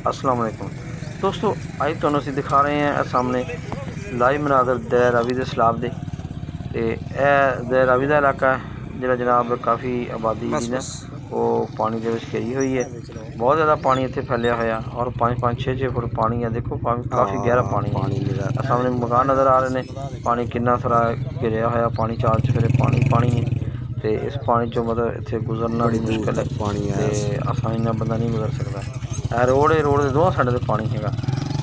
अस्सलाम वालेकुम दोस्तों, अज तुहानूं असीं दिखा रहे हैं सामने लाइव मनाजर दे रावी दे सैलाब दे। ते दे रावी दा इलाका है जिहड़ा जनाब काफ़ी आबादी जी ना वो पानी दे विच घिरी हुई है। बहुत ज़्यादा पानी इत्थे फैलिया होया और 5-5 6-6 फुट पानी है। देखो काफ़ी गहरा पानी है। सामने मकान नज़र आ रहे हैं। पानी कितना सारा घिरिया होया, पानी चार चफेरे पानी है। तो इस पानी चो मतलब इत्थे गुजरना भी मुश्किल है तो आसानी नाल बंदा नहीं गुजर सकता। यह रोड है, रोड के दोनों साइड से पानी है।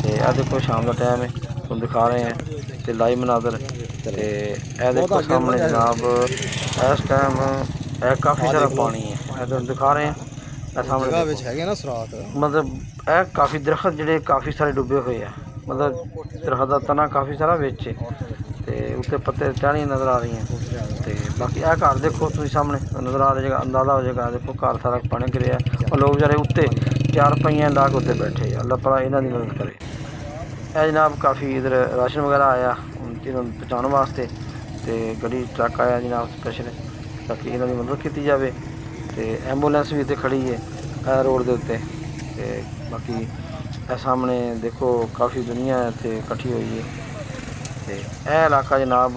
तो यह देखो शाम का टाइम है, तुम दिखा रहे हैं तो लाइव मनाजर। तो यह देखो सामने जनाब इस टाइम काफ़ी सारा पानी है। यह तुम दिखा रहे हैं सामने देखो, मतलब यह काफ़ी दरखत जोड़े काफ़ी सारे डुबे हुए हैं। मतलब दरखत का तना काफ़ी सारा बिच तो उत्ते पत्ते टहनियाँ नज़र आ रही हैं। तो बाकी यह घर देखो तुम सामने नज़र आ रहा, अंदाजा हो जाएगा। देखो घर सारा पानी घिरिया और लोग बेचारे उत्ते चार पहियां ला के उत्ते बैठे। अल्लाह तआला इन्हां दी मदद करे। यह जनाब काफ़ी इधर राशन वगैरह आया इन्होंने पहुँचाने वास्ते। तो गड्डी ट्रक आया जनाब स्पैशल ताकि इन्हां दी मदद की जाए। तो एंबूलेंस भी इत्थे खड़ी है रोड के उत्ते। तो बाकी सामने देखो काफ़ी दुनिया इत्थे इकट्ठी हुई है। तो यह इलाका जनाब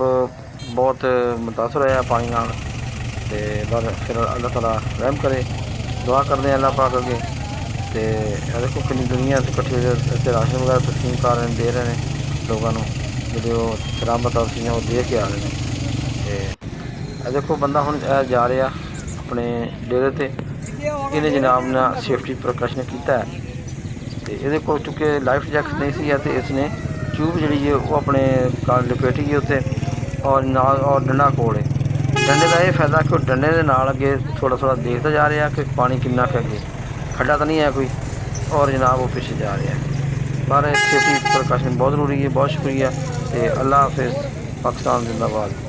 बहुत मुतासर होया पानी नाल। तो बस फिर अल्लाह तआला रहम करे, दुआ करते हैं अल्लाह पाक अगे। तो यह देखो कितनी दुनिया इकट्ठी हुई इत्थे राशन वगैरह तकसीम कर रहे हैं, दे रहे हैं लोगों को जो सलामत आसियां वो दे के आ रहे हैं। तो देखो बंदा हुण जा रहा अपने डेरे ते, इन्हें जनाब ने सेफ्टी प्रिकॉशन किया है। तो ये को चूँकि लाइफ जैकेट नहीं सी है तो इसने ट्यूब जी है वो अपने लपेटी है उत्ते और नाल और डंडा कोल है। डंडे का यह फायदा कि डंडे के नाल अगे थोड़ा थोड़ा देखता जा रहा कि पानी कितना क अगे खड्डा तो नहीं है कोई, और जनाब वो पीछे जा रहा है। पर सेफ्टी प्रिकॉशन बहुत ज़रूरी है। बहुत शुक्रिया। तो अल्लाह हाफिज़। पाकिस्तान जिंदाबाद।